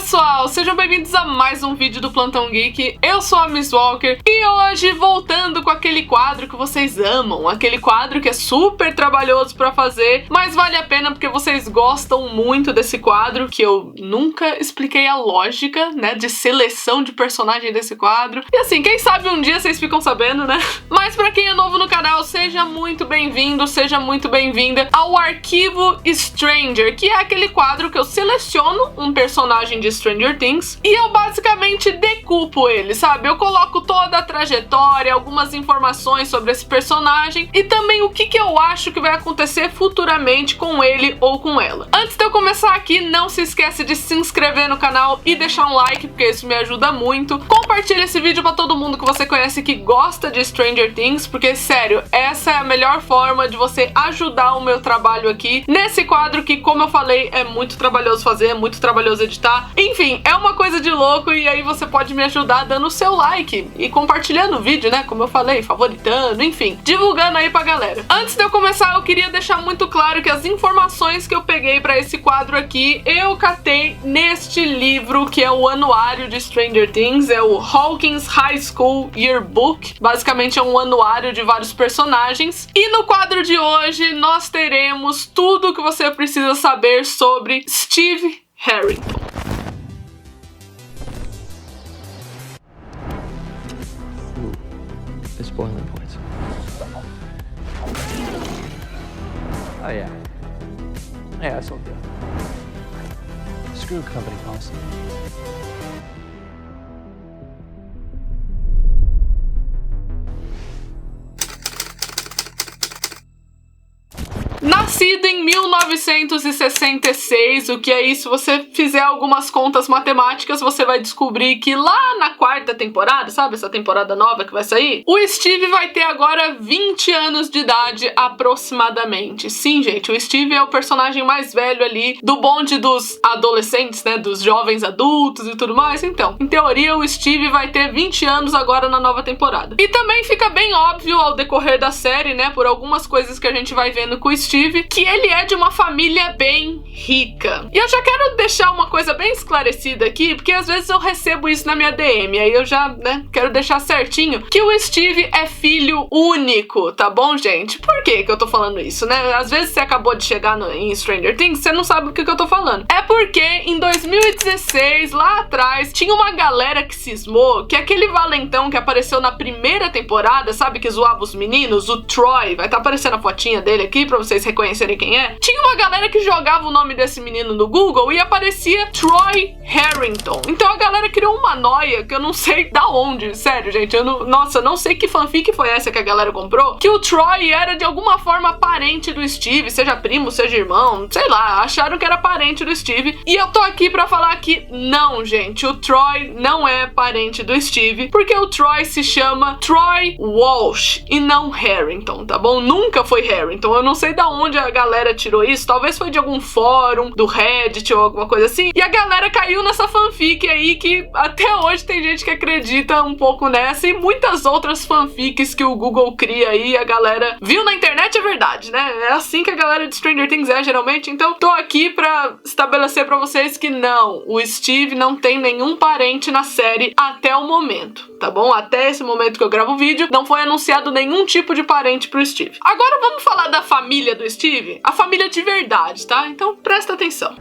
pessoal, sejam bem-vindos a mais um vídeo do Plantão Geek. Eu sou a Miss Walker e hoje voltando com aquele quadro que vocês amam, aquele quadro que é super trabalhoso pra fazer, mas vale a pena porque vocês gostam muito desse quadro, que eu nunca expliquei a lógica, né, de seleção de personagem desse quadro. E assim, quem sabe um dia vocês ficam sabendo, né? Mas pra quem é novo no canal, seja muito bem-vindo, seja muito bem-vinda ao Arquivo Stranger, que é aquele quadro que eu seleciono um personagem de Stranger Things e eu basicamente decupo ele, sabe? Eu coloco toda a trajetória, algumas informações sobre esse personagem e também o que eu acho que vai acontecer futuramente com ele ou com ela. Antes de eu começar aqui, não se esquece de se inscrever no canal e deixar um like, porque isso me ajuda muito. Compartilha esse vídeo pra todo mundo que você conhece que gosta de Stranger Things, porque, sério, essa é a melhor forma de você ajudar o meu trabalho aqui nesse quadro que, como eu falei, é muito trabalhoso fazer, é muito trabalhoso editar. Enfim, é uma coisa de louco e aí você pode me ajudar dando o seu like e compartilhando o vídeo, né? Como eu falei, favoritando, enfim, divulgando aí pra galera. Antes de eu começar, eu queria deixar muito claro que as informações que eu peguei pra esse quadro aqui, eu catei neste livro que é o anuário de Stranger Things, é o Hawkins High School Yearbook. Basicamente é um anuário de vários personagens. E no quadro de hoje nós teremos tudo o que você precisa saber sobre Steve Harrington. It's boiling points. Oh yeah. Yeah, that's all good. Screw company policy. Nascido em 1966, o que aí, se você fizer algumas contas matemáticas, você vai descobrir que lá na quarta temporada, sabe, essa temporada nova que vai sair, o Steve vai ter agora 20 anos de idade aproximadamente. Sim, gente, o Steve é o personagem mais velho ali do bonde dos adolescentes, né, dos jovens adultos e tudo mais. Então, em teoria, o Steve vai ter 20 anos agora na nova temporada. E também fica bem óbvio ao decorrer da série, né, por algumas coisas que a gente vai vendo com o Steve, que ele é de uma família bem rica. E eu já quero deixar uma coisa bem esclarecida aqui, porque às vezes eu recebo isso na minha DM, aí eu já, né, quero deixar certinho que o Steve é filho único, tá bom, gente? Por que eu tô falando isso, né? Às vezes você acabou de chegar em Stranger Things, você não sabe o que eu tô falando. É porque em 2016, lá atrás, tinha uma galera que cismou que aquele valentão que apareceu na primeira temporada, sabe, que zoava os meninos, o Troy, vai estar aparecendo a fotinha dele aqui pra vocês reconhecerem quem é. Tinha uma galera que jogava o nome desse menino no Google e aparecia Troy Harrington. Então a galera criou uma noia que eu não sei da onde, sério, gente, nossa, não sei que fanfic foi essa que a galera comprou, que o Troy era de alguma forma parente do Steve, seja primo, seja irmão, sei lá, acharam que era parente do Steve, e eu tô aqui pra falar que não, gente, o Troy não é parente do Steve, porque o Troy se chama Troy Walsh e não Harrington, tá bom? Nunca foi Harrington, eu não sei da onde a galera tirou isso, talvez foi de algum fórum, do Reddit ou alguma coisa assim, e a galera caiu nessa fanfic aí que até hoje tem gente que acredita um pouco nessa e muitas outras fanfics que o Google cria aí, a galera viu na internet, é verdade, né? É assim que a galera de Stranger Things é geralmente, então tô aqui pra estabelecer pra vocês que não, o Steve não tem nenhum parente na série até o momento, tá bom? Até esse momento que eu gravo o vídeo, não foi anunciado nenhum tipo de parente pro Steve. Agora vamos falar da família do Steve, a família de verdade, tá? Então presta atenção.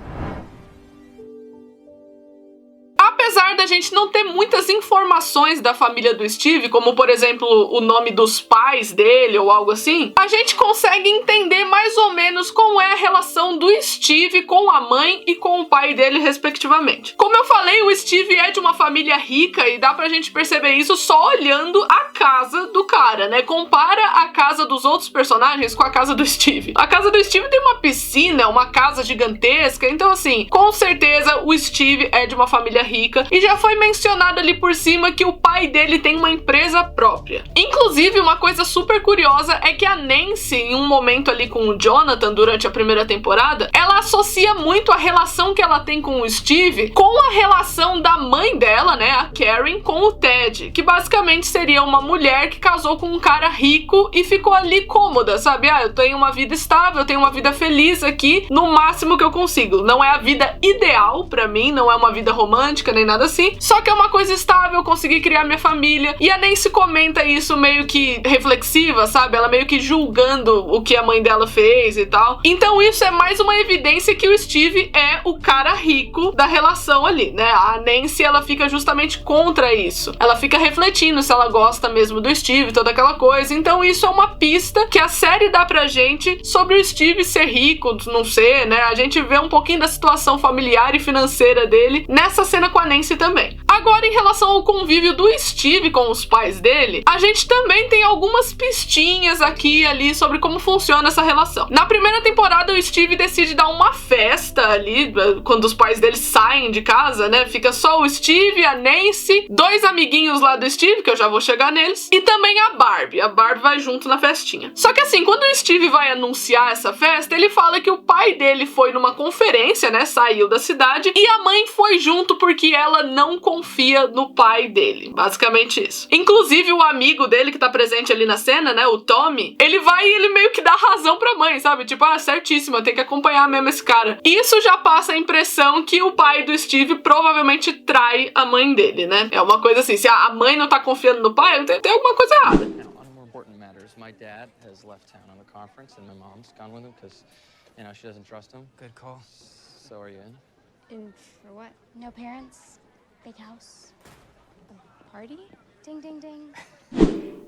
Apesar da gente não ter muitas informações da família do Steve, como por exemplo o nome dos pais dele ou algo assim, a gente consegue entender mais ou menos como é a relação do Steve com a mãe e com o pai dele respectivamente. Como eu falei, o Steve é de uma família rica e dá pra gente perceber isso só olhando a casa do cara, né? Compara a casa dos outros personagens com a casa do Steve. A casa do Steve tem uma piscina, uma casa gigantesca, então assim, com certeza o Steve é de uma família rica romântica, e já foi mencionado ali por cima que o pai dele tem uma empresa própria. Inclusive, uma coisa super curiosa é que a Nancy, em um momento ali com o Jonathan durante a primeira temporada, ela associa muito a relação que ela tem com o Steve com a relação da mãe dela, né, a Karen, com o Ted, que basicamente seria uma mulher que casou com um cara rico e ficou ali cômoda, sabe? Ah, eu tenho uma vida estável, eu tenho uma vida feliz aqui, no máximo que eu consigo. Não é a vida ideal pra mim, não é uma vida romântica nem nada assim, só que é uma coisa estável, eu consegui criar minha família. E a Nancy comenta isso meio que reflexiva, sabe? Ela meio que julgando o que a mãe dela fez e tal. Então isso é mais uma evidência que o Steve é o cara rico da relação ali, né? A Nancy, ela fica justamente contra isso. Ela fica refletindo se ela gosta mesmo do Steve, toda aquela coisa. Então isso é uma pista que a série dá pra gente sobre o Steve ser rico, não ser, né? A gente vê um pouquinho da situação familiar e financeira dele nessa cena com a Nancy também. Agora, em relação ao convívio do Steve com os pais dele, a gente também tem algumas pistinhas aqui e ali sobre como funciona essa relação. Na primeira temporada, o Steve decide dar uma festa ali, quando os pais dele saem de casa, né? Fica só o Steve, a Nancy, dois amiguinhos lá do Steve, que eu já vou chegar neles, e também a Barbie. A Barbie vai junto na festinha. Só que assim, quando o Steve vai anunciar essa festa, ele fala que o pai dele foi numa conferência, né? Saiu da cidade, e a mãe foi junto porque ela não confia no pai dele. Basicamente isso. Inclusive, o amigo dele que tá presente ali na cena, né? O Tommy, ele vai e ele meio que dá razão pra mãe, sabe? Tipo, ah, certíssimo, eu tenho que acompanhar mesmo esse cara. Isso já passa a impressão que o pai do Steve provavelmente trai a mãe dele, né? É uma coisa assim, se a mãe não tá confiando no pai, tem alguma coisa errada. My dad has left town on a conference and my mom's gone with him because, you know, she doesn't trust him. Good call. So are you in? In for what? No parents, big house, a party? Ding, ding, ding.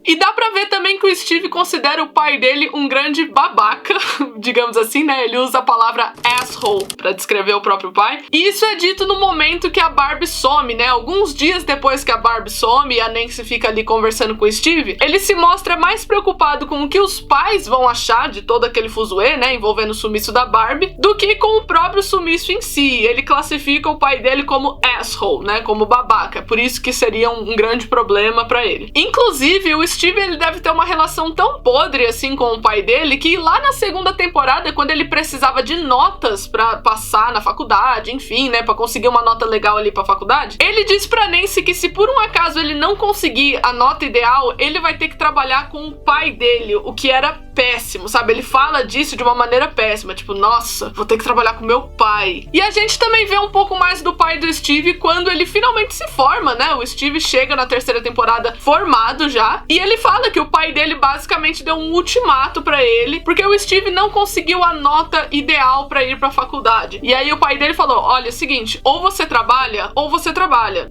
E dá pra ver também que o Steve considera o pai dele um grande babaca, digamos assim, né? Ele usa a palavra asshole pra descrever o próprio pai. E isso é dito no momento que a Barbie some, né? Alguns dias depois que a Barbie some e a Nancy fica ali conversando com o Steve, ele se mostra mais preocupado com o que os pais vão achar de todo aquele fuzuê, né? Envolvendo o sumiço da Barbie, do que com o próprio sumiço em si. Ele classifica o pai dele como asshole, né? Como babaca. Por isso que seria um grande problema pra ele. Inclusive, o Steve, ele deve ter uma relação tão podre assim com o pai dele que lá na segunda temporada, quando ele precisava de notas pra passar na faculdade, enfim, né, pra conseguir uma nota legal ali pra faculdade, ele disse pra Nancy que se por um acaso ele não conseguir a nota ideal, ele vai ter que trabalhar com o pai dele, o que era péssimo, sabe? Ele fala disso de uma maneira péssima, tipo, nossa, vou ter que trabalhar com meu pai. E a gente também vê um pouco mais do pai do Steve quando ele finalmente se forma, né? O Steve chega na terceira temporada formado já, e ele fala que o pai dele basicamente deu um ultimato pra ele, porque o Steve não conseguiu a nota ideal pra ir pra faculdade. E aí o pai dele falou, olha, é o seguinte, ou você trabalha,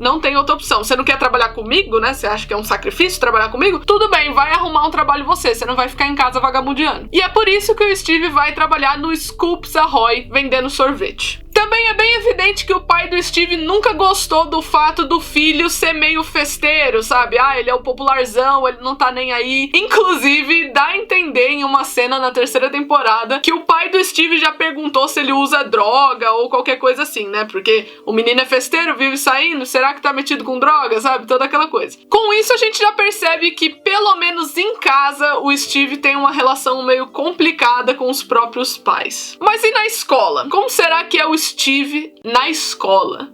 não tem outra opção. Você não quer trabalhar comigo, né? Você acha que é um sacrifício trabalhar comigo? Tudo bem, vai arrumar um trabalho você não vai ficar em casa vagabundeando. E é por isso que o Steve vai trabalhar no Scoops Ahoy, vendendo sorvete. Também é bem evidente que o pai do Steve nunca gostou do fato do filho ser meio festeiro, sabe? Ah, ele é o popularzão, ele não tá nem aí. Inclusive, dá a entender em uma cena na terceira temporada que o pai do Steve já perguntou se ele usa droga ou qualquer coisa assim, né? Porque o menino é festeiro, vive saindo, será que tá metido com droga, sabe? Toda aquela coisa. Com isso, a gente já percebe que, pelo menos em casa, o Steve tem uma relação meio complicada com os próprios pais. Mas e na escola? Como será que é o Steve na escola?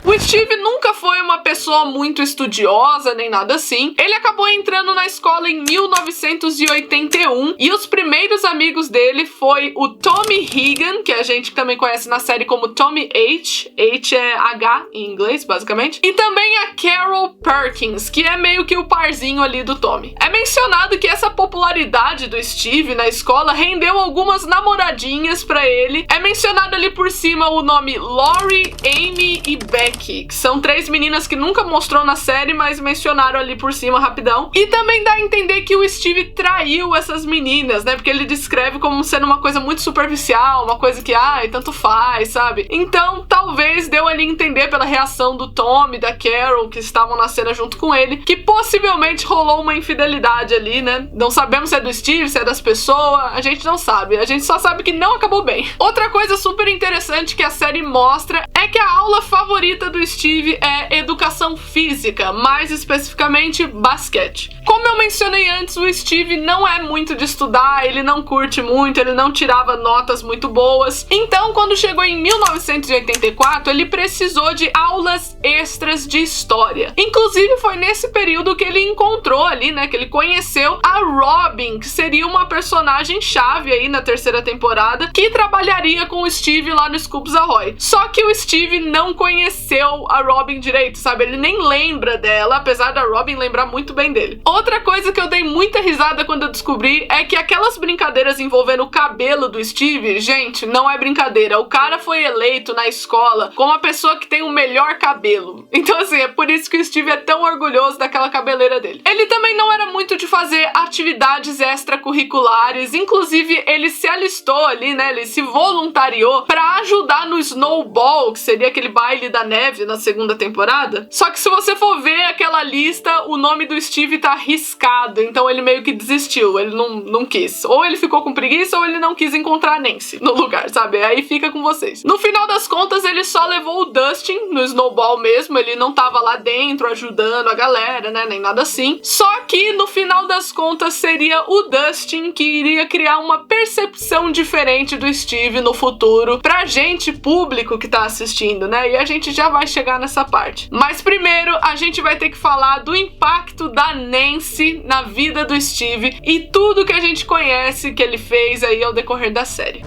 O Steve nunca foi uma pessoa muito estudiosa, nem nada assim. Ele acabou entrando na escola em 1981 e os primeiros amigos dele foi o Tommy Hagen, que a gente também conhece na série como Tommy H. H é H em inglês, basicamente. E também a Carol Perkins, que é meio que o parzinho ali do Tommy. É mencionado que essa popularidade do Steve na escola rendeu algumas namoradinhas pra ele. É mencionado ali por cima o nome Lori, Amy e Becky. Becky, que são 3 meninas que nunca mostrou na série, mas mencionaram ali por cima rapidão. E também dá a entender que o Steve traiu essas meninas, né? Porque ele descreve como sendo uma coisa muito superficial, uma coisa que, ai, tanto faz, sabe? Então, talvez deu ali a entender pela reação do Tom e da Carol, que estavam na cena junto com ele, que possivelmente rolou uma infidelidade ali, né? Não sabemos se é do Steve, se é das pessoas, a gente não sabe. A gente só sabe que não acabou bem. Outra coisa super interessante que a série mostra é que a aula favorita do Steve é educação física, mais especificamente basquete. Como eu mencionei antes, o Steve não é muito de estudar, ele não curte muito, ele não tirava notas muito boas. Então, quando chegou em 1984, ele precisou de aulas extras de história. Inclusive, foi nesse período que ele encontrou ali, né, que ele conheceu a Robin, que seria uma personagem-chave aí na 3ª temporada, que trabalharia com o Steve lá no Scoops Ahoy. Só que o Steve não conheceu a Robin direito, sabe? Ele nem lembra dela, apesar da Robin lembrar muito bem dele. Outra coisa que eu dei muita risada quando eu descobri é que aquelas brincadeiras envolvendo o cabelo do Steve, gente, não é brincadeira. O cara foi eleito na escola como a pessoa que tem o melhor cabelo. Então, assim, é por isso que o Steve é tão orgulhoso daquela cabeleira dele. Ele também não era muito de fazer atividades extracurriculares, inclusive ele se alistou ali, né? Ele se voluntariou pra ajudar no Snowball, que seria aquele baile da neve na 2ª temporada. Só que se você for ver aquela lista, o nome do Steve tá riscado, então ele meio que desistiu, ele não quis. Ou ele ficou com preguiça, ou ele não quis encontrar a Nancy no lugar, sabe? Aí fica com vocês. No final das contas, ele só levou o Dustin no Snowball mesmo, ele não tava lá dentro ajudando a galera, né? Nem nada assim. Só que no final das contas seria o Dustin que iria criar uma percepção diferente do Steve no futuro pra gente, público que tá assistindo, né? E a gente já vai chegar nessa parte. Mas primeiro, a gente vai ter que falar do impacto da Nancy na vida do Steve e tudo que a gente conhece que ele fez aí ao decorrer da série.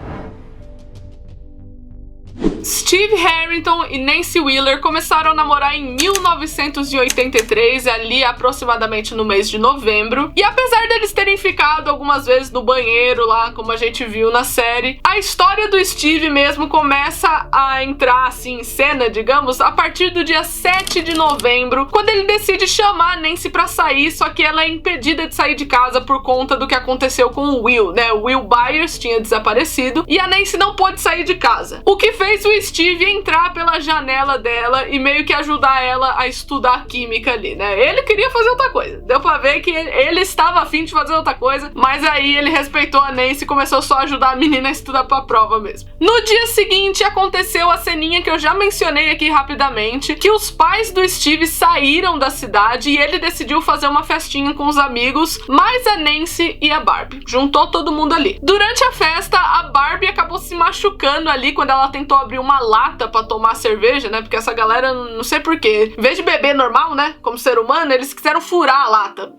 Steve Harrington e Nancy Wheeler começaram a namorar em 1983, ali aproximadamente no mês de novembro. E apesar deles terem ficado algumas vezes no banheiro lá, como a gente viu na série, a história do Steve mesmo começa a entrar assim em cena, digamos, a partir do dia 7 de novembro, quando ele decide chamar a Nancy pra sair, só que ela é impedida de sair de casa por conta do que aconteceu com o Will, né? O Will Byers tinha desaparecido e a Nancy não pôde sair de casa. O que fez o Steve entrar pela janela dela e meio que ajudar ela a estudar química ali, né? Ele queria fazer outra coisa. Deu pra ver que ele estava afim de fazer outra coisa, mas aí ele respeitou a Nancy e começou só a ajudar a menina a estudar pra prova mesmo. No dia seguinte aconteceu a ceninha que eu já mencionei aqui rapidamente, que os pais do Steve saíram da cidade e ele decidiu fazer uma festinha com os amigos, mais a Nancy e a Barbie. Juntou todo mundo ali. Durante a festa, a Barbie acabou se machucando ali quando ela tentou abrir uma lata pra tomar cerveja, né? Porque essa galera, não sei porquê, em vez de beber normal, né? Como ser humano, eles quiseram furar a lata.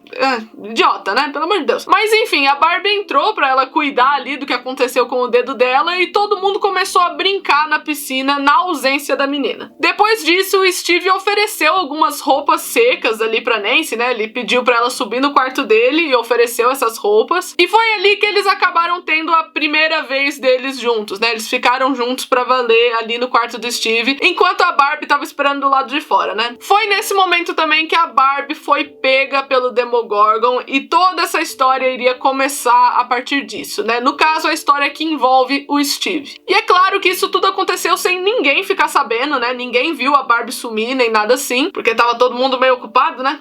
Idiota, né? Pelo amor de Deus. Mas enfim, a Barbie entrou pra ela cuidar ali do que aconteceu com o dedo dela e todo mundo começou a brincar na piscina na ausência da menina. Depois disso, o Steve ofereceu algumas roupas secas ali pra Nancy, né? Ele pediu pra ela subir no quarto dele e ofereceu essas roupas. E foi ali que eles acabaram tendo a primeira vez deles juntos, né? Eles ficaram juntos pra valer ali no quarto do Steve, enquanto a Barbie tava esperando do lado de fora, né? Foi nesse momento também que a Barbie foi pega pelo Demogorgon e toda essa história iria começar a partir disso, né? No caso, a história que envolve o Steve. E é claro que isso tudo aconteceu sem ninguém ficar sabendo, né? Ninguém viu a Barbie sumir, nem nada assim, porque tava todo mundo meio ocupado, né?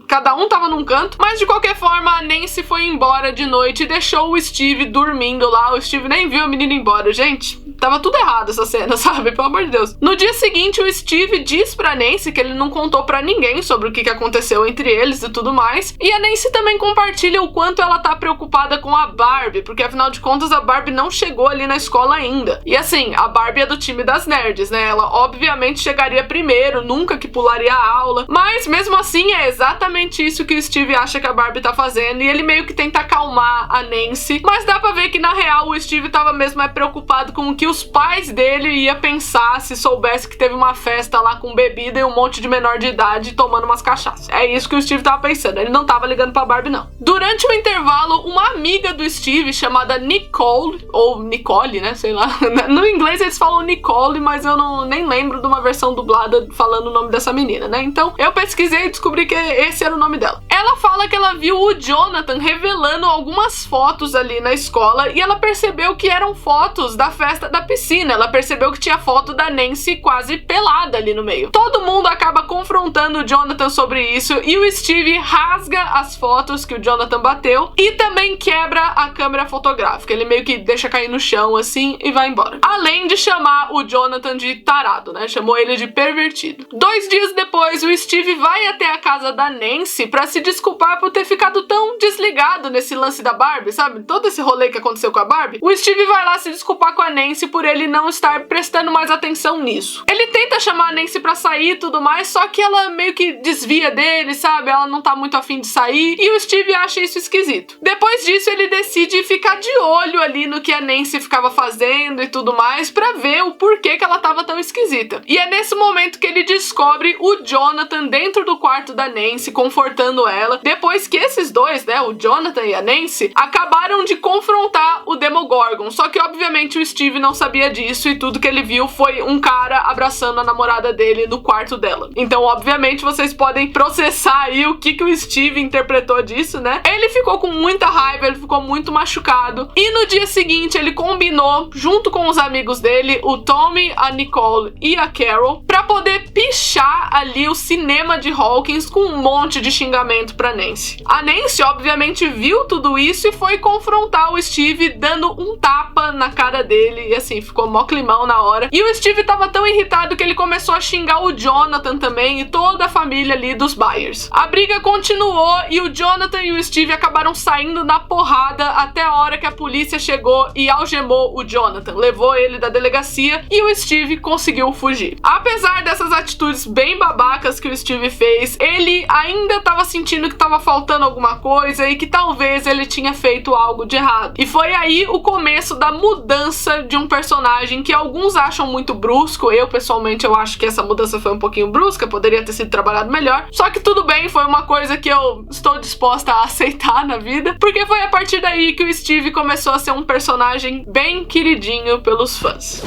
Cada um tava num canto, mas de qualquer forma a Nancy foi embora de noite e deixou o Steve dormindo lá. O Steve nem viu a menina embora, gente. Tava tudo errado essa cena, sabe? Pelo amor de Deus. No dia seguinte, o Steve diz pra Nancy que ele não contou pra ninguém sobre o que aconteceu entre eles e tudo mais. E a Nancy também compartilha o quanto ela tá preocupada com a Barbie, porque afinal de contas a Barbie não chegou ali na escola ainda. E assim, a Barbie é do time das nerds, né? Ela obviamente chegaria primeiro, nunca que pularia a aula, mas mesmo assim é exatamente isso que o Steve acha que a Barbie tá fazendo, e ele meio que tenta acalmar a Nancy, mas dá pra ver que na real o Steve tava mesmo preocupado com o que os pais dele iam pensar se soubesse que teve uma festa lá com bebida e um monte de menor de idade tomando umas cachaças. É isso que o Steve tava pensando, ele não tava ligando pra Barbie não. Durante o intervalo, uma amiga do Steve chamada Nicole, ou Nicole, né, sei lá, no inglês eles falam Nicole, mas eu nem lembro de uma versão dublada falando o nome dessa menina, né, então eu pesquisei e descobri que esse era o nome dela. Ela fala que ela viu o Jonathan revelando algumas fotos ali na escola e ela percebeu que eram fotos da festa da piscina, ela percebeu que tinha foto da Nancy quase pelada ali no meio. Todo mundo acaba confrontando o Jonathan sobre isso e o Steve rasga as fotos que o Jonathan bateu e também quebra a câmera fotográfica, ele meio que deixa cair no chão assim e vai embora. Além de chamar o Jonathan de tarado, né, chamou ele de pervertido. 2 dias depois, o Steve vai até a casa da Nancy pra se desculpar por ter ficado tão desligado nesse lance da Barbie, sabe? Todo esse rolê que aconteceu com a Barbie. O Steve vai lá se desculpar com a Nancy por ele não estar prestando mais atenção nisso. Ele tenta chamar a Nancy pra sair e tudo mais, só que ela meio que desvia dele, sabe? Ela não tá muito afim de sair e o Steve acha isso esquisito. Depois disso, ele decide ficar de olho ali no que a Nancy ficava fazendo e tudo mais pra ver o porquê que ela tava tão esquisita. E é nesse momento que ele descobre o Jonathan dentro do quarto da Nancy, confortando ela, depois que esses dois, né, o Jonathan e a Nancy, acabaram de confrontar o Demogorgon, só que obviamente o Steve não sabia disso e tudo que ele viu foi um cara abraçando a namorada dele no quarto dela. Então, obviamente, vocês podem processar aí o que o Steve interpretou disso, né? Ele ficou com muita raiva, ele ficou muito machucado e no dia seguinte ele combinou, junto com os amigos dele, o Tommy, a Nicole e a Carol, pra poder pichar ali o cinema de Hawkins com um monte de xingamento pra Nancy. A Nancy, obviamente, viu tudo isso e foi confrontar o Steve dando um tapa na cara dele e assim, ficou mó climão na hora. E o Steve tava tão irritado que ele começou a xingar o Jonathan também e toda a família ali dos Byers. A briga continuou e o Jonathan e o Steve acabaram saindo na porrada até a hora que a polícia chegou e algemou o Jonathan, levou ele da delegacia e o Steve conseguiu fugir. Apesar dessas atitudes bem babacas que o Steve fez, ele ainda tava sentindo que tava faltando alguma coisa e que talvez ele tinha feito algo de errado. E foi aí o começo da mudança de um personagem que alguns acham muito brusco. Eu, pessoalmente, eu acho que essa mudança foi um pouquinho brusca, poderia ter sido trabalhado melhor. Só que tudo bem, foi uma coisa que eu estou disposta a aceitar na vida, porque foi a partir daí que o Steve começou a ser um personagem bem queridinho pelos fãs.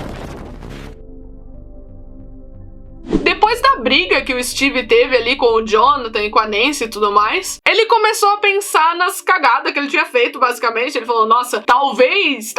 Depois da briga que o Steve teve ali com o Jonathan e com a Nancy e tudo mais, ele começou a pensar nas cagadas que ele tinha feito, basicamente. Ele falou, nossa, talvez,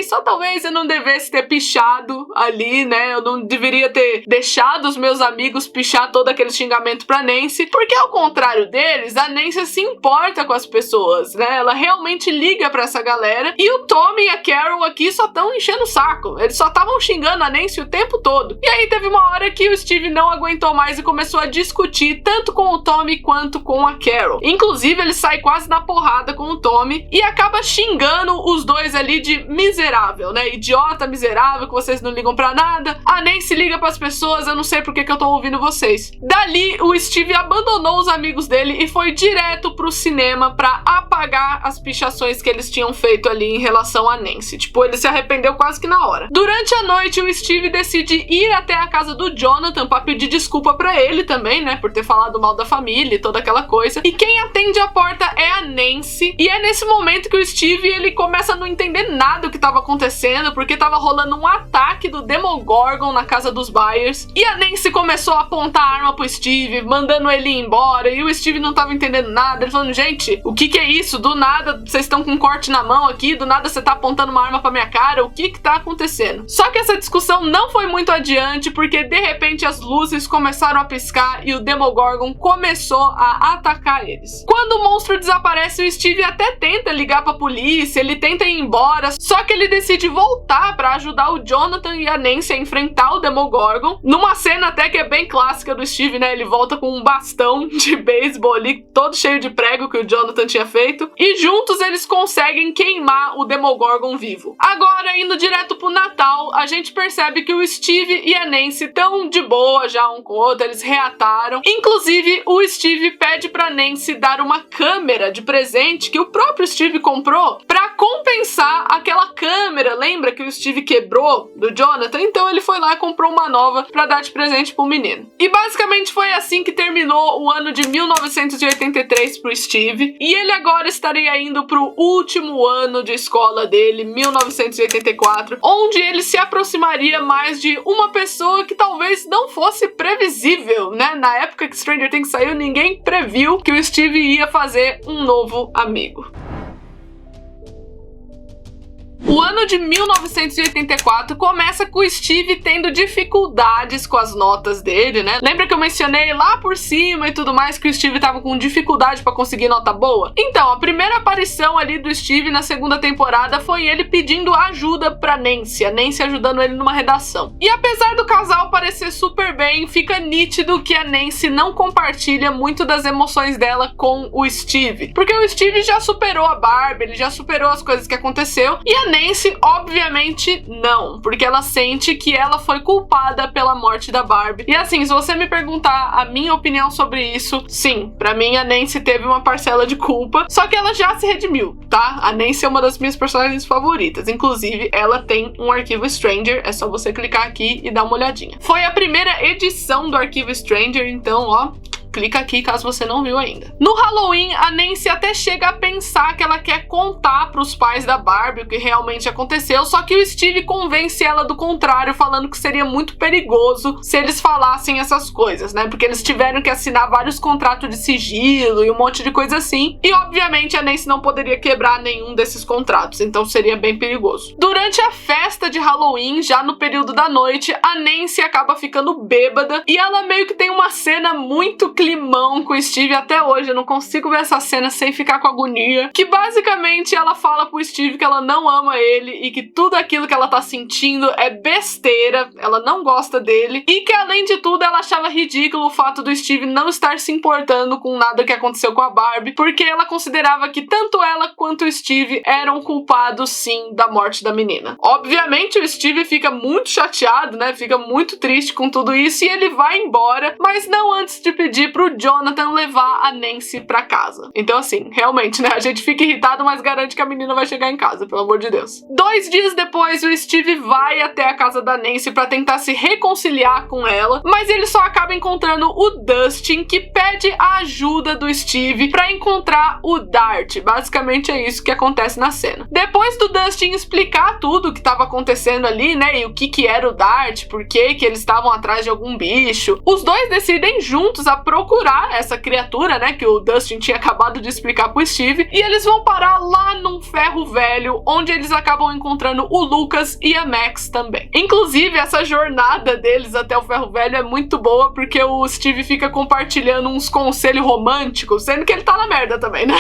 só talvez eu não devesse ter pichado ali, né? Eu não deveria ter deixado os meus amigos pichar todo aquele xingamento pra Nancy, porque ao contrário deles, a Nancy se importa com as pessoas, né? Ela realmente liga pra essa galera, e o Tommy e a Carol aqui só estão enchendo o saco. Eles só estavam xingando a Nancy o tempo todo. E aí teve uma hora que o Steve não aguentou mais e começou a discutir tanto com o Tommy quanto com a Carol. Inclusive, ele sai quase na porrada com o Tommy e acaba xingando os dois ali de miserável, né? Idiota, miserável, que vocês não ligam pra nada. A Nancy liga pras pessoas, eu não sei porque que eu tô ouvindo vocês. Dali, o Steve abandonou os amigos dele e foi direto pro cinema pra apagar as pichações que eles tinham feito ali em relação a Nancy. Tipo, ele se arrependeu quase que na hora. Durante a noite, o Steve decide ir até a casa do Jonathan pra pedir desculpa pra ele também, né, por ter falado mal da família e toda aquela coisa. E quem atende a porta é a Nancy. E é nesse momento que o Steve, ele começa a não entender nada do que tava acontecendo, porque tava rolando um ataque do Demogorgon na casa dos Byers. E a Nancy começou a apontar a arma pro Steve, mandando ele ir embora, e o Steve não tava entendendo nada. Ele falando, gente, o que que é isso? Do nada, vocês estão com um corte na mão aqui, do nada você tá apontando uma arma pra minha cara, o que que tá acontecendo? Só que essa discussão não foi muito adiante, porque de repente as luzes começaram a piscar e o Demogorgon começou a atacar eles. Quando o monstro desaparece, o Steve até tenta ligar pra polícia, ele tenta ir embora, só que ele decide voltar pra ajudar o Jonathan e a Nancy a enfrentar o Demogorgon, numa cena até que é bem clássica do Steve, né? Ele volta com um bastão de beisebol ali, todo cheio de prego que o Jonathan tinha feito, jeito, e juntos eles conseguem queimar o Demogorgon vivo. Agora, indo direto pro Natal, a gente percebe que o Steve e a Nancy estão de boa já um com o outro, eles reataram. Inclusive, o Steve pede pra Nancy dar uma câmera de presente que o próprio Steve comprou pra compensar aquela câmera, lembra que o Steve quebrou do Jonathan? Então ele foi lá e comprou uma nova pra dar de presente pro menino. E basicamente foi assim que terminou o ano de 1983 pro Steve, e ele agora estaria indo pro último ano de escola dele, 1984, onde ele se aproximaria mais de uma pessoa que talvez não fosse previsível, né? Na época que Stranger Things saiu, ninguém previu que o Steve ia fazer um novo amigo. O ano de 1984 começa com o Steve tendo dificuldades com as notas dele, né? Lembra que eu mencionei lá por cima e tudo mais que o Steve tava com dificuldade pra conseguir nota boa? Então, a primeira aparição ali do Steve na segunda temporada foi ele pedindo ajuda pra Nancy, a Nancy ajudando ele numa redação. E apesar do casal parecer super bem, fica nítido que a Nancy não compartilha muito das emoções dela com o Steve. Porque o Steve já superou a Barbie, ele já superou as coisas que aconteceu, e a Nancy, obviamente, não, porque ela sente que ela foi culpada pela morte da Barbie. E assim, se você me perguntar a minha opinião sobre isso, sim, pra mim a Nancy teve uma parcela de culpa, só que ela já se redimiu, tá? A Nancy é uma das minhas personagens favoritas, inclusive ela tem um arquivo Stranger, é só você clicar aqui e dar uma olhadinha. Foi a primeira edição do arquivo Stranger, então, ó, clica aqui caso você não viu ainda. No Halloween, a Nancy até chega a pensar que ela quer contar pros pais da Barbie o que realmente aconteceu, só que o Steve convence ela do contrário, falando que seria muito perigoso se eles falassem essas coisas, né? Porque eles tiveram que assinar vários contratos de sigilo e um monte de coisa assim, e obviamente a Nancy não poderia quebrar nenhum desses contratos, então seria bem perigoso. Durante a festa de Halloween, já no período da noite, a Nancy acaba ficando bêbada e ela meio que tem uma cena muito climão com o Steve até hoje. Eu não consigo ver essa cena sem ficar com agonia. Que basicamente ela fala pro Steve que ela não ama ele e que tudo aquilo que ela tá sentindo é besteira, ela não gosta dele, e que além de tudo ela achava ridículo o fato do Steve não estar se importando com nada que aconteceu com a Barbie, porque ela considerava que tanto ela quanto o Steve eram culpados sim da morte da menina. Obviamente o Steve fica muito chateado, né? Fica muito triste com tudo isso e ele vai embora, mas não antes de pedir pro Jonathan levar a Nancy pra casa. Então assim, realmente, né, a gente fica irritado, mas garante que a menina vai chegar em casa, pelo amor de Deus. 2 dias depois, o Steve vai até a casa da Nancy pra tentar se reconciliar com ela, mas ele só acaba encontrando o Dustin, que pede a ajuda do Steve pra encontrar o Dart. Basicamente é isso que acontece na cena. Depois do Dustin explicar tudo o que estava acontecendo ali, né, e o que era o Dart, por que eles estavam atrás de algum bicho, os dois decidem juntos a procurar essa criatura, né, que o Dustin tinha acabado de explicar pro Steve, e eles vão parar lá num ferro velho, onde eles acabam encontrando o Lucas e a Max também. Inclusive, essa jornada deles até o ferro velho é muito boa, porque o Steve fica compartilhando uns conselhos românticos, sendo que ele tá na merda também, né?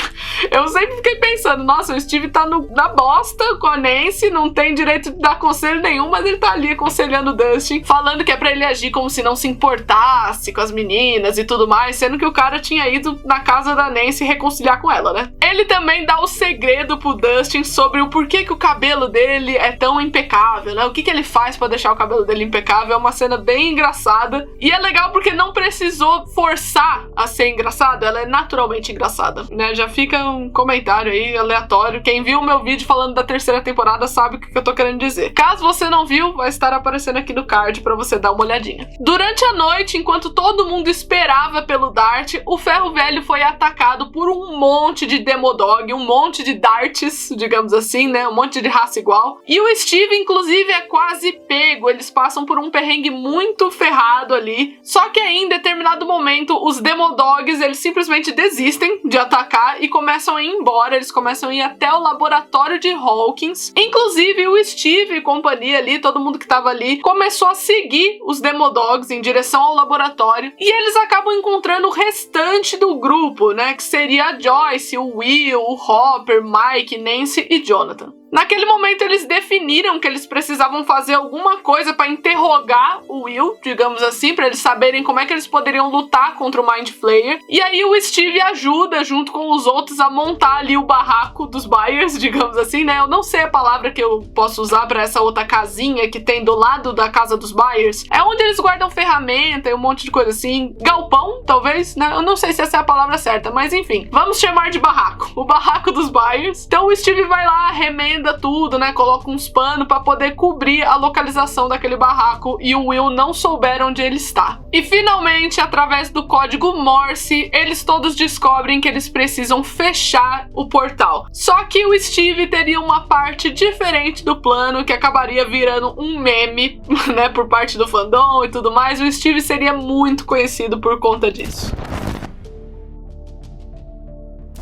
Eu sempre fiquei pensando, nossa, o Steve tá na bosta com a Nancy, não tem direito de dar conselho nenhum, mas ele tá ali aconselhando o Dustin, falando que é pra ele agir como se não se importasse com as meninas e tudo mais, sendo que o cara tinha ido na casa da Nancy reconciliar com ela, né? Ele também dá o segredo pro Dustin sobre o porquê que o cabelo dele é tão impecável, né? O que ele faz pra deixar o cabelo dele impecável. É uma cena bem engraçada, e é legal porque não precisou forçar a ser engraçada, ela é naturalmente engraçada, né? Já fica um comentário aí aleatório. Quem viu o meu vídeo falando da 3ª temporada sabe o que eu tô querendo dizer. Caso você não viu, vai estar aparecendo aqui no card pra você dar uma olhadinha. Durante a noite, enquanto todo mundo esperava pelo Dart, o ferro velho foi atacado por um monte de Demodog, um monte de Darts, digamos assim, né? Um monte de raça igual. E o Steve, inclusive, é quase pego. Eles passam por um perrengue muito ferrado ali. Só que aí, em determinado momento, os Demodogs, eles simplesmente desistem de atacar e começam a ir embora. Eles começam a ir até o laboratório de Hawkins. Inclusive, o Steve e companhia ali, todo mundo que tava ali, começou a seguir os Demodogs em direção ao laboratório. E eles acabam encontrando o restante do grupo, né? Que seria a Joyce, o Will, o Hopper, Mike, Nancy e Jonathan. Naquele momento eles definiram que eles precisavam fazer alguma coisa pra interrogar o Will, digamos assim, pra eles saberem como é que eles poderiam lutar contra o Mind Flayer. E aí o Steve ajuda, junto com os outros, a montar ali o barraco dos Byers, digamos assim, né? Eu não sei a palavra que eu posso usar pra essa outra casinha que tem do lado da casa dos Byers. É onde eles guardam ferramenta e um monte de coisa assim. Galpão, talvez, né? Eu não sei se essa é a palavra certa, mas enfim. Vamos chamar de barraco. O barraco dos Byers. Então o Steve vai lá, remenda tudo, né? Coloca uns panos pra poder cobrir a localização daquele barraco e o Will não souber onde ele está. E finalmente, através do código Morse, eles todos descobrem que eles precisam fechar o portal. Só que o Steve teria uma parte diferente do plano que acabaria virando um meme, né, por parte do fandom e tudo mais. O Steve seria muito conhecido por conta disso.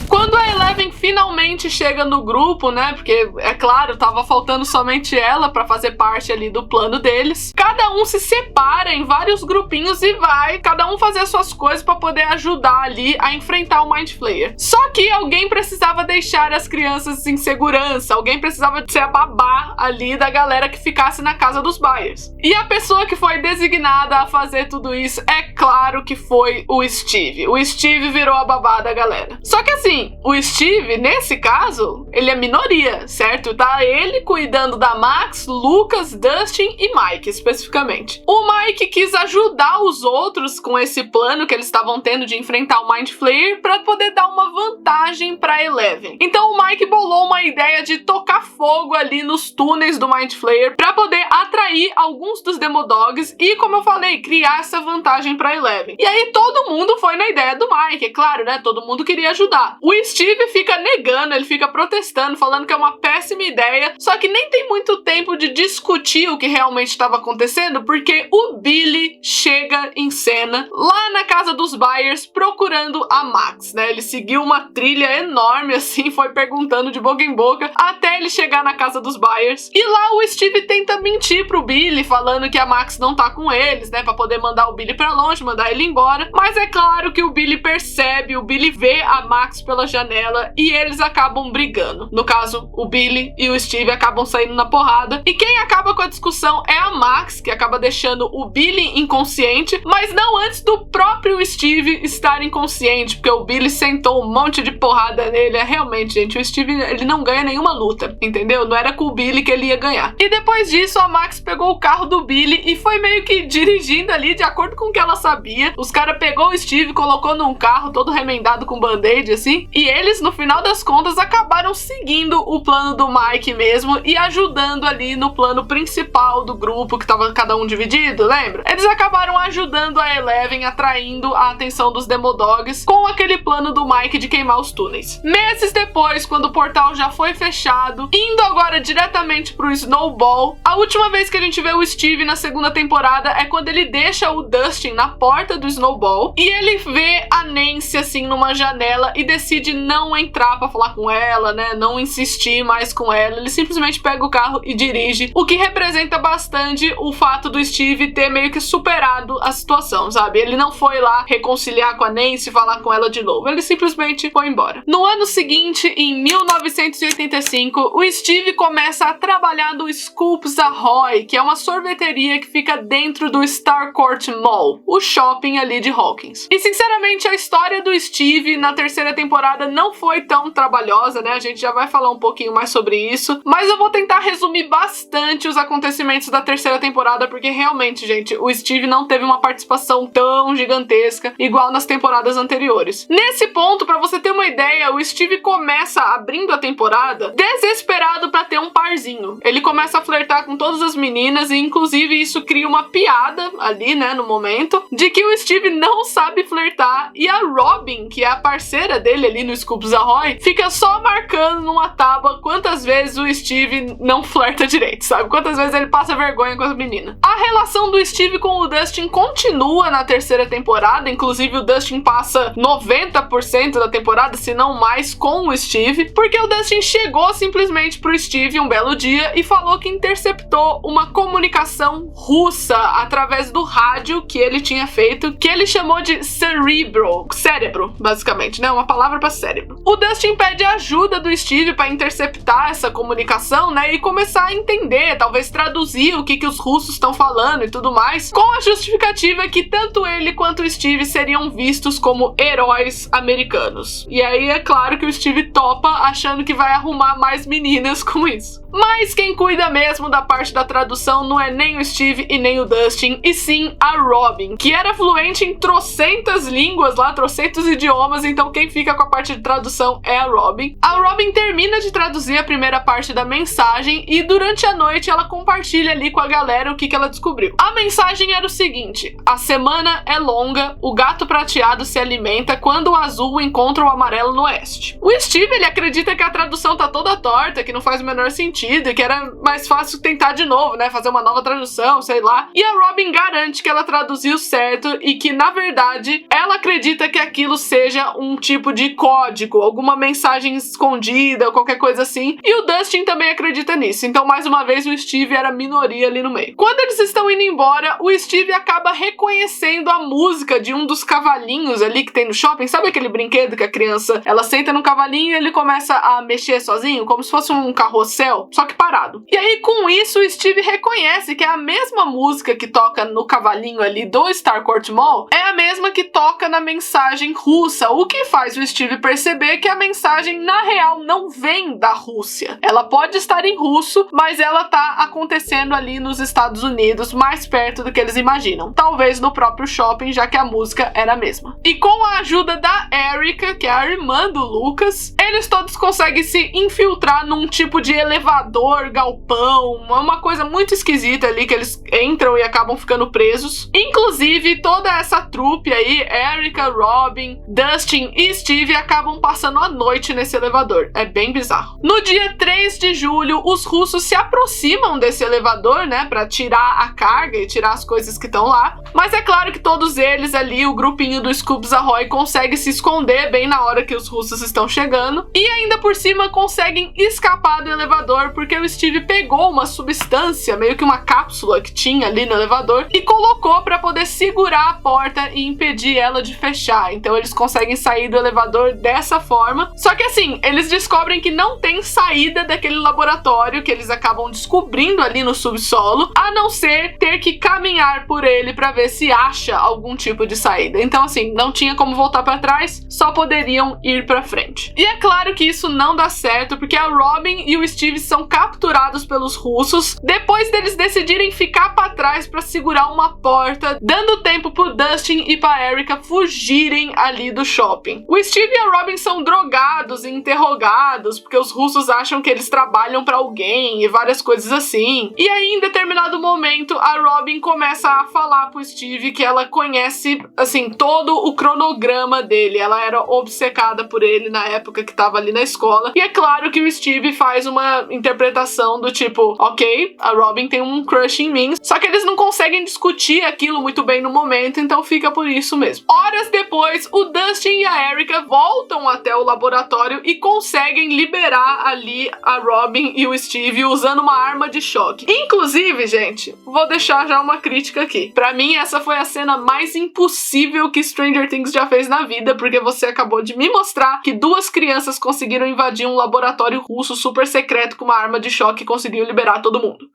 Quando a Eleven finalmente chega no grupo, né, porque, é claro, tava faltando somente ela pra fazer parte ali do plano deles, cada um se separa em vários grupinhos e vai, cada um fazer as suas coisas pra poder ajudar ali a enfrentar o Mind Flayer. Só que alguém precisava deixar as crianças em segurança, alguém precisava ser a babá ali da galera que ficasse na casa dos Byers. E a pessoa que foi designada a fazer tudo isso, é claro que foi o Steve. O Steve virou a babá da galera. Só que assim, o Steve, nesse caso, ele é minoria, certo? Tá ele cuidando da Max, Lucas, Dustin e Mike, especificamente. O Mike quis ajudar os outros com esse plano que eles estavam tendo de enfrentar o Mind Flayer pra poder dar uma vantagem pra Eleven. Então o Mike bolou uma ideia de tocar fogo ali nos túneis do Mind Flayer pra poder atrair alguns dos Demodogs e, como eu falei, criar essa vantagem pra Eleven. E aí todo mundo foi na ideia do Mike, é claro, né? Todo mundo queria ajudar. O Steve fica negando, ele fica protestando, falando que é uma péssima ideia, só que nem tem muito tempo de discutir o que realmente estava acontecendo, porque o Billy chega em cena lá na casa dos Byers procurando a Max, né? Ele seguiu uma trilha enorme assim, foi perguntando de boca em boca até ele chegar na casa dos Byers. E lá o Steve tenta mentir pro Billy, falando que a Max não tá com eles, né? Pra poder mandar o Billy pra longe, mandar ele embora. Mas é claro que o Billy percebe, o Billy vê a Max pela janela e eles acabam brigando. No caso, o Billy e o Steve acabam saindo na porrada. E quem acaba com a discussão é a Max, que acaba deixando o Billy inconsciente, mas não antes do próprio Steve estar inconsciente, porque o Billy sentou um monte de porrada nele. É realmente, gente, o Steve, ele não ganha nenhuma luta, entendeu? Não era com o Billy que ele ia ganhar. E depois disso, a Max pegou o carro do Billy e foi meio que dirigindo ali de acordo com o que ela sabia. Os caras pegou o Steve, colocou num carro todo remendado com band-aid, assim, e eles, no final das contas, acabaram seguindo o plano do Mike mesmo e ajudando ali no plano principal do grupo, que tava cada um dividido, lembra? Eles acabaram ajudando a Eleven, atraindo a atenção dos Demodogs com aquele plano do Mike de queimar os túneis. Meses depois, quando o portal já foi fechado, indo agora diretamente pro Snowball, a última vez que a gente vê o Steve na segunda temporada é quando ele deixa o Dustin na porta do Snowball e ele vê a Nancy assim numa janela e decide não entrar pra falar com ela, né? Não insistir mais com ela. Ele simplesmente pega o carro e dirige, o que representa bastante o fato do Steve ter meio que superado a situação, sabe? Ele não foi lá reconciliar com a Nancy, falar com ela de novo. Ele simplesmente foi embora. No ano seguinte, em 1985, o Steve começa a trabalhar no Scoops Ahoy, que é uma sorveteria que fica dentro do Starcourt Mall, o shopping ali de Hawkins. E sinceramente, a história do Steve na terceira temporada não foi tão trabalhosa, né? A gente já vai falar um pouquinho mais sobre isso, mas eu vou tentar resumir bastante os acontecimentos da terceira temporada, porque realmente, gente, o Steve não teve uma participação tão gigantesca igual nas temporadas anteriores. Nesse ponto, pra você ter uma ideia, o Steve começa abrindo a temporada desesperado pra ter um parzinho. Ele começa a flertar com todas as meninas e inclusive isso cria uma piada ali, né, no momento, de que o Steve não sabe flertar e a Robin, que é a parceira dele ali no Scoops Ahoy, fica só marcando numa tábua quantas vezes o Steve não flerta direito, sabe? Quantas vezes ele passa vergonha com as meninas. A relação do Steve com o Dustin continua na terceira temporada, inclusive o Dustin passa 90% da temporada, se não mais, com o Steve, porque o Dustin chegou simplesmente pro Steve um belo dia e falou que interceptou uma comunicação russa através do rádio que ele tinha feito, que ele chamou de cérebro, basicamente, né? Uma palavra pra cérebro. O Dustin Dustin pede ajuda do Steve para interceptar essa comunicação, né, e começar a entender, talvez traduzir o que os russos estão falando e tudo mais, com a justificativa que tanto ele quanto o Steve seriam vistos como heróis americanos. E aí é claro que o Steve topa, achando que vai arrumar mais meninas com isso. Mas quem cuida mesmo da parte da tradução não é nem o Steve e nem o Dustin, e sim a Robin, que era fluente em trocentas línguas lá, trocentos idiomas, então quem fica com a parte de tradução é a Robin. A Robin termina de traduzir a primeira parte da mensagem e durante a noite ela compartilha ali com a galera o que ela descobriu. A mensagem era o seguinte: a semana é longa, o gato prateado se alimenta quando o azul encontra o amarelo no oeste. O Steve, ele acredita que a tradução tá toda torta, que não faz o menor sentido, e que era mais fácil tentar de novo, né, fazer uma nova tradução, sei lá. E a Robin garante que ela traduziu certo e que, na verdade, ela acredita que aquilo seja um tipo de código, alguma mensagem escondida, qualquer coisa assim. E o Dustin também acredita nisso. Então, mais uma vez, o Steve era minoria ali no meio. Quando eles estão indo embora, o Steve acaba reconhecendo a música de um dos cavalinhos ali que tem no shopping. Sabe aquele brinquedo que a criança, ela senta no cavalinho e ele começa a mexer sozinho, como se fosse um carrossel, só que parado. E aí, com isso, o Steve reconhece que é a mesma música que toca no cavalinho ali do Starcourt Mall, é a mesma que toca na mensagem russa, o que faz o Steve perceber que a mensagem, na real, não vem da Rússia. Ela pode estar em russo, mas ela tá acontecendo ali nos Estados Unidos, mais perto do que eles imaginam. Talvez no próprio shopping, já que a música era a mesma. E com a ajuda da Erica, que é a irmã do Lucas, eles todos conseguem se infiltrar num tipo de elevador, galpão, uma coisa muito esquisita ali, que eles entram e acabam ficando presos. Inclusive, toda essa trupe aí, Erica, Robin, Dustin e Steve, acabam passando a noite nesse elevador. É bem bizarro. No dia 3 de julho, os russos se aproximam desse elevador, né, pra tirar a carga e tirar as coisas que estão lá. Mas é claro que todos eles ali, o grupinho do Scoobs Ahoy, consegue se esconder bem na hora que os russos estão chegando. E ainda por cima conseguem escapar do elevador, porque o Steve pegou uma substância, meio que uma cápsula que tinha ali no elevador, e colocou para poder segurar a porta e impedir ela de fechar. Então eles conseguem sair do elevador dessa forma. Só que assim, eles descobrem que não tem saída daquele laboratório que eles acabam descobrindo ali no subsolo, a não ser ter que caminhar por ele para ver se acha algum tipo de saída. Então assim, não tinha como voltar para trás, só poderiam ir para frente. E é claro que isso não dá certo, porque a Robin e o Steve são capturados pelos russos depois deles decidirem ficar para trás para segurar uma porta, dando tempo pro Dustin e pra Erica fugirem ali do shopping. O Steve e a Robin são drogados e interrogados porque os russos acham que eles trabalham para alguém e várias coisas assim. E aí, em determinado momento, a Robin começa a falar pro Steve que ela conhece, assim, todo o cronograma dele. Ela era obcecada por ele na época que tava ali na escola. E é claro que o Steve faz uma interpretação do tipo, ok, a Robin tem um crush em mim, só que eles não conseguem discutir aquilo muito bem no momento, então fica por isso mesmo. Horas depois, o Dustin e a Erica voltam até o laboratório e conseguem liberar ali a Robin e o Steve usando uma arma de choque. Inclusive, gente, vou deixar já uma crítica aqui. Pra mim, essa foi a cena mais impossível que Stranger Things já fez na vida, porque você acabou de me mostrar que duas crianças conseguiram invadir um laboratório russo super secreto com uma arma de choque e conseguiram liberar todo mundo.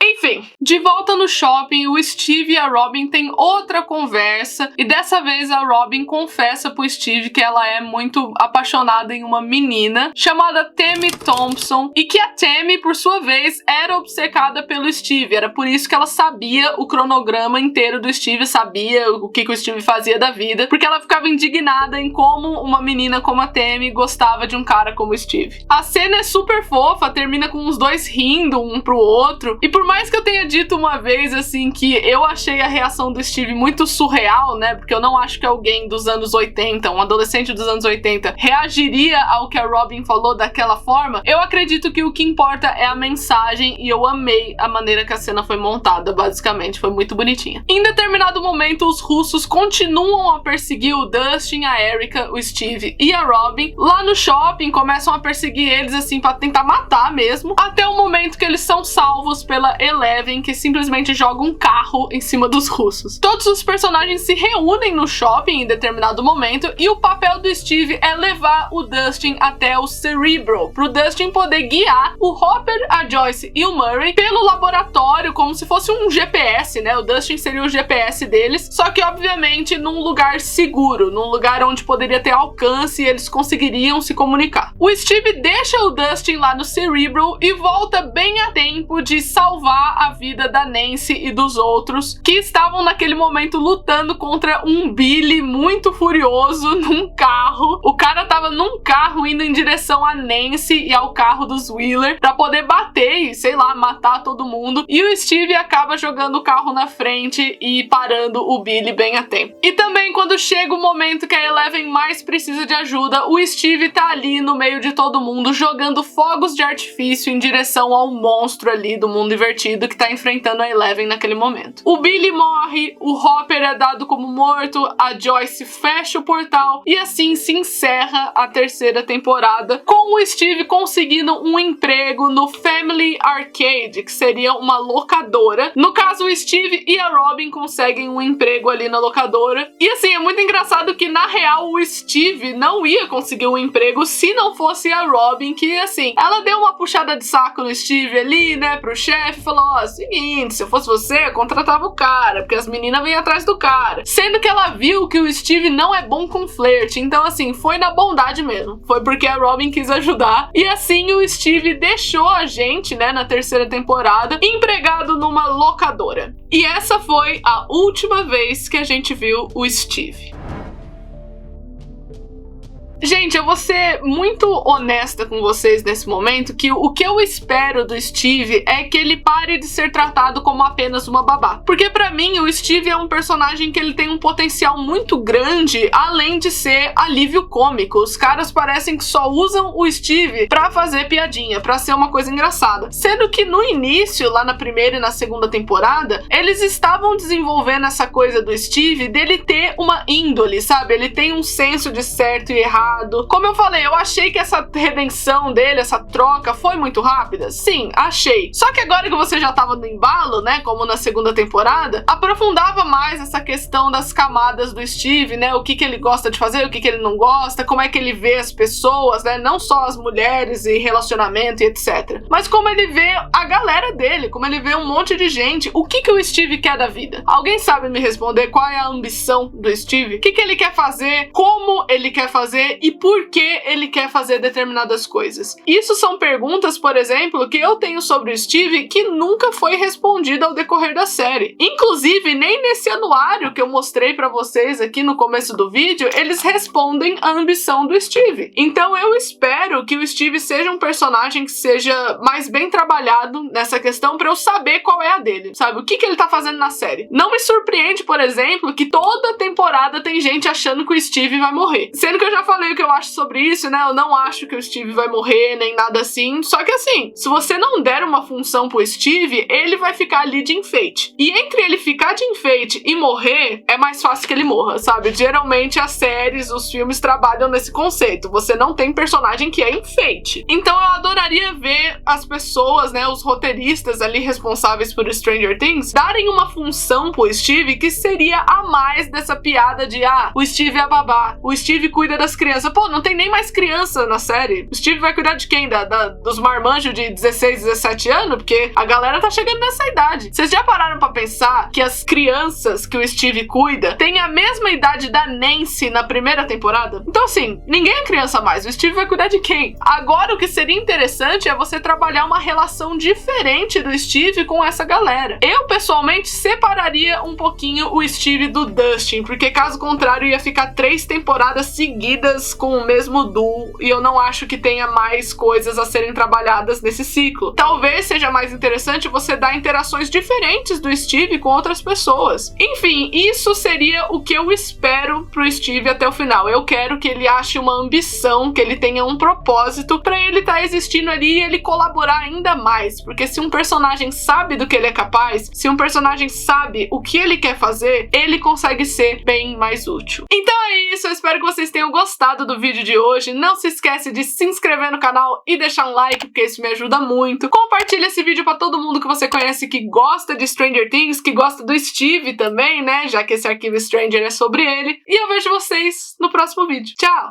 Enfim, de volta no shopping, o Steve e a Robin têm outra conversa e dessa vez a Robin confessa pro Steve que ela é muito apaixonada em uma menina chamada Tammy Thompson e que a Tammy, por sua vez, era obcecada pelo Steve. Era por isso que ela sabia o cronograma inteiro do Steve, sabia o que o Steve fazia da vida, porque ela ficava indignada em como uma menina como a Tammy gostava de um cara como o Steve. A cena é super fofa, termina com os dois rindo um pro outro, e por mais que eu tenha dito uma vez, assim, que eu achei a reação do Steve muito surreal, né, porque eu não acho que alguém dos anos 80, um adolescente dos anos 80, reagiria ao que a Robin falou daquela forma, eu acredito que o que importa é a mensagem e eu amei a maneira que a cena foi montada, basicamente, foi muito bonitinha. Em determinado momento, os russos continuam a perseguir o Dustin, a Erica, o Steve e a Robin. Lá no shopping, começam a perseguir eles, assim, pra tentar matar mesmo, até o momento que eles são salvos pela Eleven, que simplesmente joga um carro em cima dos russos. Todos os personagens se reúnem no shopping em determinado momento e o papel do Steve é levar o Dustin até o Cerebro, pro Dustin poder guiar o Hopper, a Joyce e o Murray pelo laboratório, como se fosse um GPS, né? O Dustin seria o GPS deles, só que obviamente num lugar seguro, num lugar onde poderia ter alcance e eles conseguiriam se comunicar. O Steve deixa o Dustin lá no Cerebro e volta bem a tempo de salvar a vida da Nancy e dos outros que estavam naquele momento lutando contra um Billy muito furioso num carro. O cara tava num carro indo em direção a Nancy e ao carro dos Wheeler pra poder bater e, sei lá, matar todo mundo. E o Steve acaba jogando o carro na frente e parando o Billy bem a tempo. E também quando chega o momento que a Eleven mais precisa de ajuda, o Steve tá ali no meio de todo mundo jogando fogos de artifício em direção ao monstro ali do mundo invertido que tá enfrentando a Eleven naquele momento. O Billy morre, o Hopper é dado como morto, a Joyce fecha o portal e assim se encerra a terceira temporada, com o Steve conseguindo um emprego no Family Arcade, que seria uma locadora. No caso, o Steve e a Robin conseguem um emprego ali na locadora. E assim, é muito engraçado que na real o Steve não ia conseguir um emprego se não fosse a Robin, que assim, ela deu uma puxada de saco no Steve ali, né, pro chefe, falou, ó, seguinte, se eu fosse você, eu contratava o cara, porque as meninas vêm atrás do cara. Sendo que ela viu que o Steve não é bom com flerte, então assim, foi na bondade mesmo. Foi porque a Robin quis ajudar. E assim o Steve deixou a gente, né, na terceira temporada, empregado numa locadora. E essa foi a última vez que a gente viu o Steve. Gente, eu vou ser muito honesta com vocês nesse momento, que o que eu espero do Steve é que ele pare de ser tratado como apenas uma babá. Porque pra mim, o Steve é um personagem que ele tem um potencial muito grande, além de ser alívio cômico. Os caras parecem que só usam o Steve pra fazer piadinha, pra ser uma coisa engraçada. Sendo que no início, lá na primeira e na segunda temporada, eles estavam desenvolvendo essa coisa do Steve, dele ter uma índole, sabe? Ele tem um senso de certo e errado. Como eu falei, eu achei que essa redenção dele, essa troca, foi muito rápida. Sim, achei. Só que agora que você já tava no embalo, né, como na segunda temporada, aprofundava mais essa questão das camadas do Steve, né, o que ele gosta de fazer, o que ele não gosta, como é que ele vê as pessoas, né, não só as mulheres e relacionamento e etc. Mas como ele vê a galera dele, como ele vê um monte de gente. O que o Steve quer da vida? Alguém sabe me responder qual é a ambição do Steve? O que ele quer fazer? Como ele quer fazer? E por que ele quer fazer determinadas coisas? Isso são perguntas, por exemplo, que eu tenho sobre o Steve que nunca foi respondida ao decorrer da série. Inclusive, nem nesse anuário que eu mostrei pra vocês aqui no começo do vídeo, eles respondem a ambição do Steve. Então eu espero que o Steve seja um personagem que seja mais bem trabalhado nessa questão pra eu saber qual é a dele, sabe? O que ele tá fazendo na série. Não me surpreende, por exemplo, que toda temporada tem gente achando que o Steve vai morrer. Sendo que eu já falei o que eu acho sobre isso, né? Eu não acho que o Steve vai morrer, nem nada assim. Só que assim, se você não der uma função pro Steve, ele vai ficar ali de enfeite. E entre ele ficar de enfeite e morrer, é mais fácil que ele morra, sabe? Geralmente as séries, os filmes trabalham nesse conceito. Você não tem personagem que é enfeite. Então eu adoraria ver as pessoas, né? Os roteiristas ali responsáveis por Stranger Things darem uma função pro Steve que seria a mais dessa piada de o Steve é a babá, o Steve cuida das crianças. Pô, não tem nem mais criança na série. O Steve vai cuidar de quem? Dos marmanjos de 16, 17 anos? Porque a galera tá chegando nessa idade. Vocês já pararam pra pensar que as crianças que o Steve cuida têm a mesma idade da Nancy na primeira temporada? Então assim, ninguém é criança mais. O Steve vai cuidar de quem? Agora o que seria interessante é você trabalhar uma relação diferente do Steve com essa galera. Eu, pessoalmente, separaria um pouquinho o Steve do Dustin, porque caso contrário ia ficar 3 temporadas seguidas com o mesmo duo, e eu não acho que tenha mais coisas a serem trabalhadas nesse ciclo. Talvez seja mais interessante você dar interações diferentes do Steve com outras pessoas. Enfim, isso seria o que eu espero pro Steve até o final. Eu quero que ele ache uma ambição, que ele tenha um propósito pra ele estar existindo ali e ele colaborar ainda mais, porque se um personagem sabe do que ele é capaz, se um personagem sabe o que ele quer fazer, ele consegue ser bem mais útil. Então é isso, eu espero que vocês tenham gostado gostado do vídeo de hoje. Não se esquece de se inscrever no canal e deixar um like, porque isso me ajuda muito. Compartilha esse vídeo pra todo mundo que você conhece que gosta de Stranger Things, que gosta do Steve também, né? Já que esse arquivo Stranger é sobre ele. E eu vejo vocês no próximo vídeo. Tchau!